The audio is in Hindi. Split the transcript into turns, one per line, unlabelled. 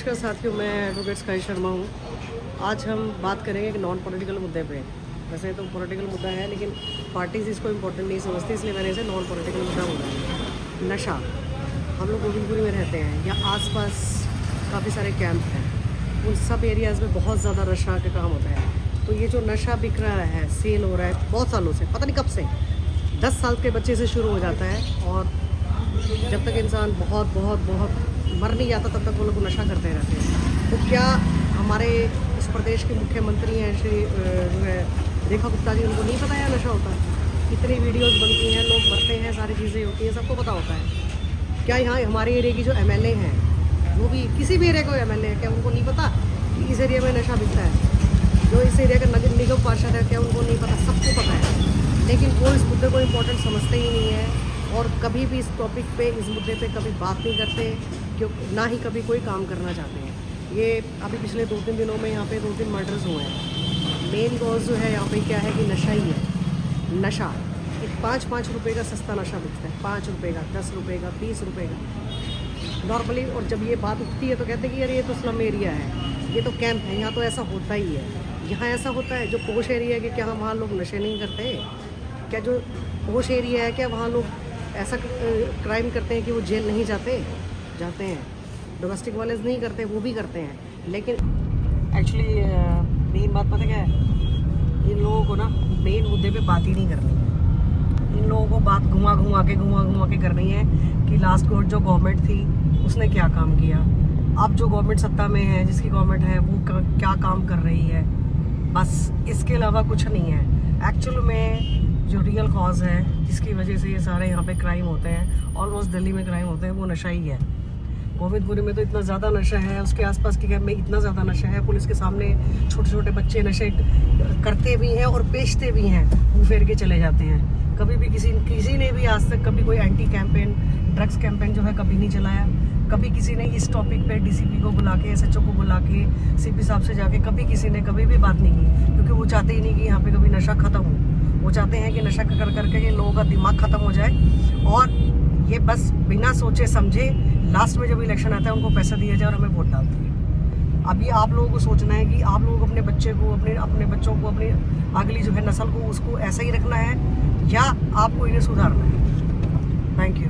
नमस्कार साथियों, मैं एडवोकेट स्काई शर्मा हूँ। आज हम बात करेंगे एक नॉन पॉलिटिकल मुद्दे पे। वैसे तो पॉलिटिकल मुद्दा है, लेकिन पार्टीज इसको इम्पोर्टेंट नहीं समझती, इसलिए मैंने इसे नॉन पॉलिटिकल मुद्दा बोला है। नशा। हम लोग गोविंदपुरी में रहते हैं, या आसपास काफ़ी सारे कैंप हैं, उन सब एरियाज़ में बहुत ज़्यादा नशा का काम होता है। तो ये जो नशा बिक रहा है, सेल हो रहा है बहुत सालों से, पता नहीं कब से, 10 साल के बच्चे से शुरू हो जाता है, और जब तक इंसान बहुत बहुत बहुत मर नहीं जाता तब तक वो लोग नशा करते रहते हैं। तो क्या हमारे इस प्रदेश के मुख्यमंत्री हैं श्री जो है रेखा गुप्ता जी, उनको नहीं पता है नशा होता है? कितनी वीडियोस बनती हैं, लोग मरते हैं, सारी चीज़ें होती हैं, सबको पता होता है। क्या यहाँ हमारे एरिया की जो एमएलए हैं, वो भी किसी भी एरिया को एमएलए है, क्या उनको नहीं पता कि इस एरिया में नशा बिकता है? जो इस एरिया का नगर निगम पार्षद है, क्या उनको नहीं पता? सबको पता है, लेकिन वो इस मुद्दे को इम्पोर्टेंट समझते ही नहीं है, और कभी भी इस टॉपिक पे, इस मुद्दे पे कभी बात नहीं करते, क्योंकि ना ही कभी कोई काम करना चाहते हैं। ये अभी पिछले 2-3 दिनों में यहाँ पे 2-3 मर्डर्स हुए हैं। मेन कॉज जो है यहाँ पे क्या है कि नशा ही है। नशा एक 5-5 रुपये का सस्ता नशा बिकता है, 5 रुपये का, 10 रुपये का, 20 रुपये का नॉर्मली। और जब ये बात उठती है तो कहते हैं कि यार ये तो स्लम एरिया है, ये तो कैंप है, यहाँ तो ऐसा होता ही है। यहाँ ऐसा होता है जो पोश एरिया है कि क्या वहाँ लोग नशे नहीं करते? क्या जो पोश एरिया है, क्या वहाँ लोग ऐसा क्राइम करते हैं कि वो जेल नहीं जाते हैं? डोमेस्टिक वायलेंस नहीं करते, वो भी करते हैं। लेकिन एक्चुअली मेन बात पता क्या है, इन लोगों को ना मेन मुद्दे पे बात ही नहीं करनी है। इन लोगों को बात घुमा घुमा के करनी है कि लास्ट जो गवर्नमेंट थी उसने क्या काम किया, अब जो गवर्नमेंट सत्ता में है, जिसकी गवर्नमेंट है, वो क्या काम कर रही है, बस इसके अलावा कुछ नहीं है। एक्चुअल में जो रियल कॉज है जिसकी वजह से ये सारे यहाँ पे क्राइम होते हैं, ऑलमोस्ट दिल्ली में क्राइम होते हैं, वो नशा ही है। गोविंदपुरी में तो इतना ज़्यादा नशा है, उसके आसपास के कैंप में इतना ज़्यादा नशा है, पुलिस के सामने छोटे छोटे बच्चे नशे करते भी हैं और बेचते भी हैं, मुँह फेर के चले जाते हैं। कभी भी किसी ने भी आज तक कभी कोई एंटी कैंपेन, ड्रग्स कैंपेन जो है कभी नहीं चलाया। कभी किसी ने इस टॉपिक पे डीसीपी को बुला के, एसएचओ को बुला के, सीपी साहब से जाके कभी किसी ने कभी भी बात नहीं की, क्योंकि वो चाहते ही नहीं कि यहाँ पे कभी नशा खत्म हो। वो चाहते हैं कि नशा कर करके ये लोगों का दिमाग खत्म हो जाए, और ये बस बिना सोचे समझे लास्ट में जब इलेक्शन आता है उनको पैसा दिया जाए और हमें वोट डालते हैं। अभी आप लोगों को सोचना है कि आप लोग अपने बच्चे को, अपने बच्चों को, अपनी अगली जो है नस्ल को, उसको ऐसा ही रखना है, या आपको इन्हें सुधारना है। Thank you.